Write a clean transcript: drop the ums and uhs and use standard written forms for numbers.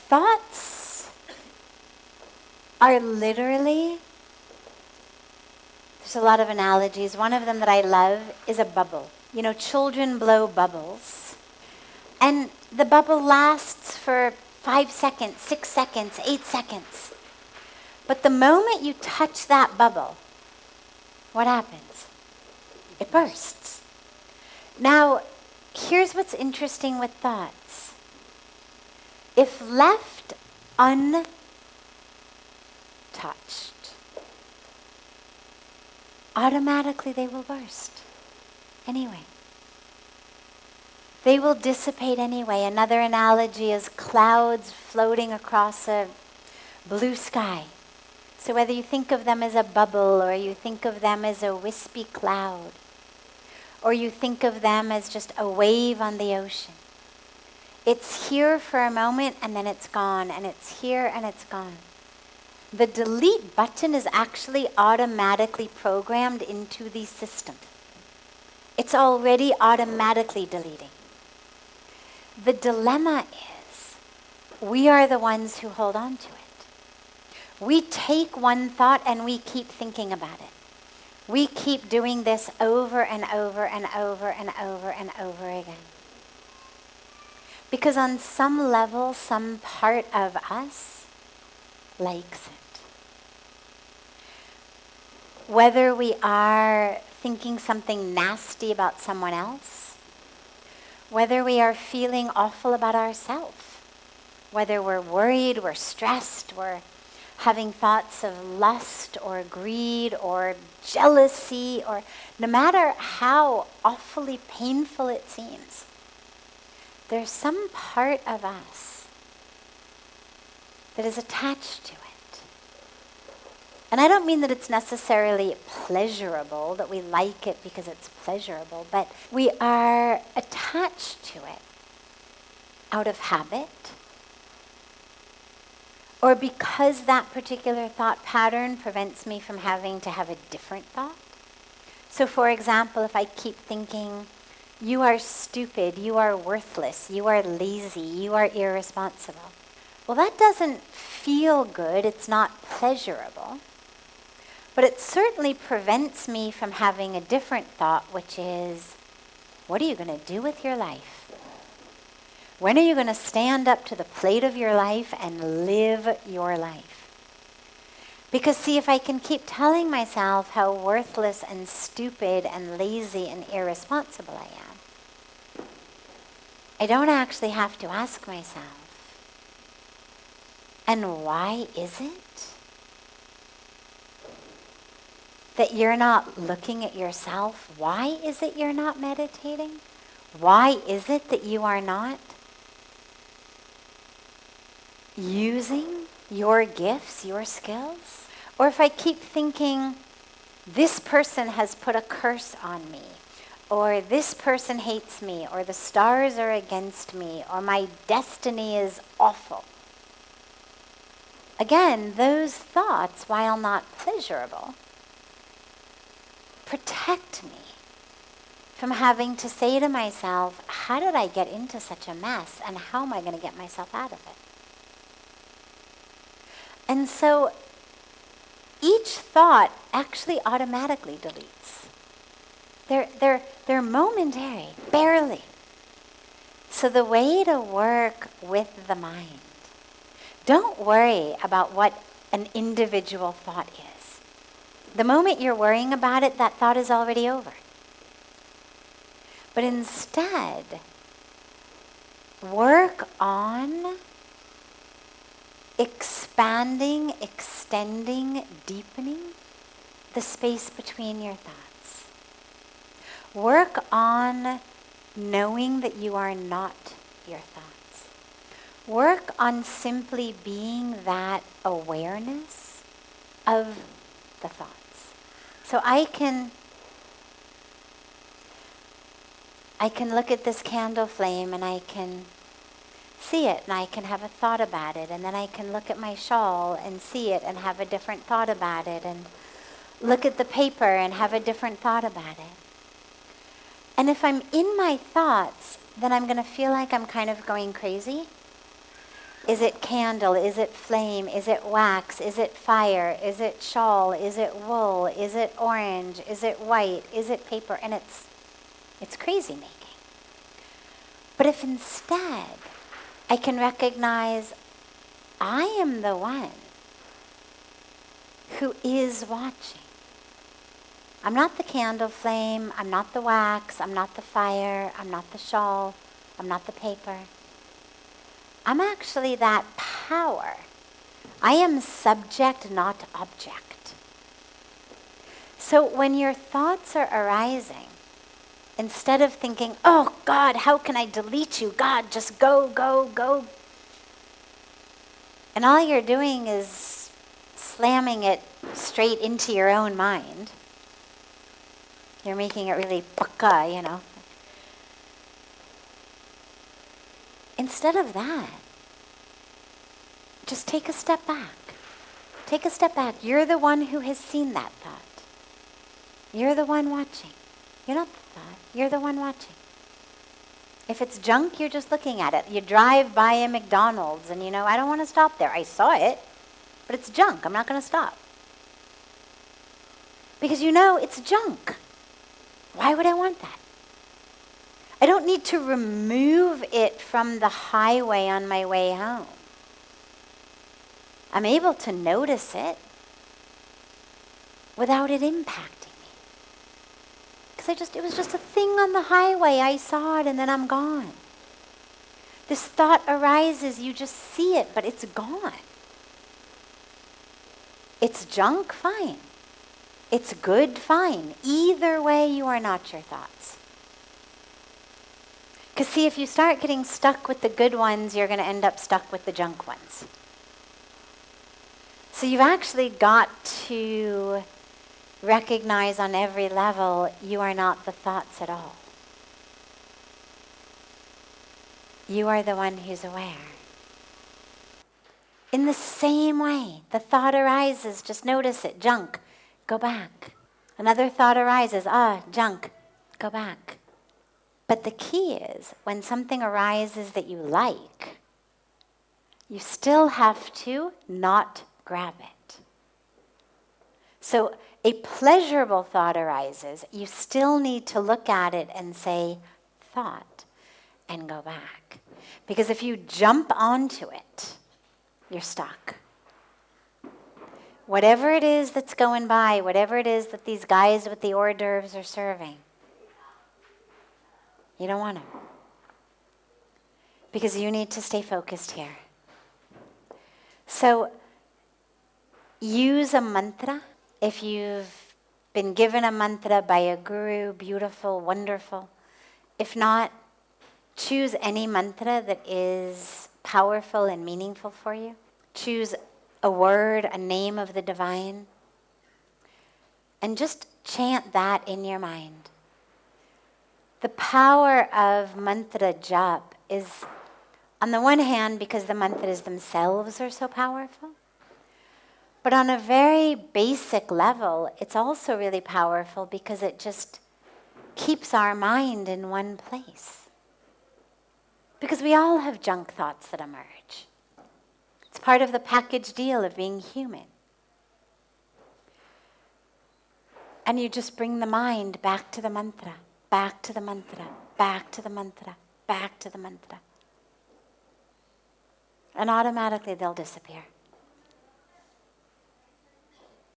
thoughts are literally, there's a lot of analogies. One of them that I love is a bubble. You know, children blow bubbles. And the bubble lasts for 5 seconds, 6 seconds, 8 seconds. But the moment you touch that bubble, what happens? It bursts. Now, here's what's interesting with thoughts. If left untouched, automatically they will burst anyway. They will dissipate anyway. Another analogy is clouds floating across a blue sky. So whether you think of them as a bubble, or you think of them as a wispy cloud, or you think of them as just a wave on the ocean, it's here for a moment and then it's gone, and it's here and it's gone. The delete button is actually automatically programmed into the system. It's already automatically deleting. The dilemma is, we are the ones who hold on to it. We take one thought and we keep thinking about it. We keep doing this over and over and over and over and over again. Because on some level, some part of us likes it. Whether we are thinking something nasty about someone else, whether we are feeling awful about ourselves, whether we're worried, we're stressed, we're having thoughts of lust or greed or jealousy, or no matter how awfully painful it seems, there's some part of us that is attached to it. And I don't mean that it's necessarily pleasurable, that we like it because it's pleasurable, but we are attached to it out of habit, or because that particular thought pattern prevents me from having to have a different thought. So for example, if I keep thinking, you are stupid, you are worthless, you are lazy, you are irresponsible. Well, that doesn't feel good, it's not pleasurable. But it certainly prevents me from having a different thought, which is, what are you going to do with your life? When are you going to stand up to the plate of your life and live your life? Because see, if I can keep telling myself how worthless and stupid and lazy and irresponsible I am, I don't actually have to ask myself, and why is it that you're not looking at yourself? Why is it you're not meditating? Why is it that you are not using your gifts, your skills? Or if I keep thinking, this person has put a curse on me, or this person hates me, or the stars are against me, or my destiny is awful. Again, those thoughts, while not pleasurable, protect me from having to say to myself, how did I get into such a mess, and how am I going to get myself out of it? And so each thought actually automatically deletes. They're momentary, barely. So the way to work with the mind, don't worry about what an individual thought is. The moment you're worrying about it, that thought is already over. But instead, work on expanding, extending, deepening the space between your thoughts. Work on knowing that you are not your thoughts. Work on simply being that awareness of the thoughts. So I can look at this candle flame and I can see it and I can have a thought about it, and then I can look at my shawl and see it and have a different thought about it, and look at the paper and have a different thought about it. And if I'm in my thoughts, then I'm going to feel like I'm kind of going crazy. Is it candle? Is it flame? Is it wax? Is it fire? Is it shawl? Is it wool? Is it orange? Is it white? Is it paper? And it's crazy making. But if instead I can recognize I am the one who is watching. I'm not the candle flame, I'm not the wax, I'm not the fire, I'm not the shawl, I'm not the paper. I'm actually that power. I am subject, not object. So when your thoughts are arising, instead of thinking, oh God, how can I delete you? God, just go, go, go. And all you're doing is slamming it straight into your own mind. You're making it really pukka, you know. Instead of that, just take a step back. Take a step back. You're the one who has seen that thought. You're the one watching. You're not the thought. You're the one watching. If it's junk, you're just looking at it. You drive by a McDonald's and I don't want to stop there. I saw it, but it's junk. I'm not going to stop. Because it's junk. Why would I want that? I don't need to remove it from the highway on my way home. I'm able to notice it without it impacting me. Because it was just a thing on the highway. I saw it and then I'm gone. This thought arises, you just see it, but it's gone. It's junk, fine. It's good, fine. Either way, you are not your thoughts. Because see, if you start getting stuck with the good ones, you're going to end up stuck with the junk ones. So you've actually got to recognize on every level you are not the thoughts at all. You are the one who's aware. In the same way, the thought arises, just notice it, junk, go back. Another thought arises, junk, go back. But the key is, when something arises that you like, you still have to not grab it. So a pleasurable thought arises, you still need to look at it and say, thought, and go back. Because if you jump onto it, you're stuck. Whatever it is that's going by, whatever it is that these guys with the hors d'oeuvres are serving, you don't want to. Because you need to stay focused here. So use a mantra. If you've been given a mantra by a guru, beautiful, wonderful. If not, choose any mantra that is powerful and meaningful for you. Choose a word, a name of the divine. And just chant that in your mind. The power of mantra jap is, on the one hand, because the mantras themselves are so powerful, but on a very basic level, it's also really powerful because it just keeps our mind in one place. Because we all have junk thoughts that emerge. It's part of the package deal of being human. And you just bring the mind back to the mantra. Back to the mantra, back to the mantra, back to the mantra. And automatically they'll disappear.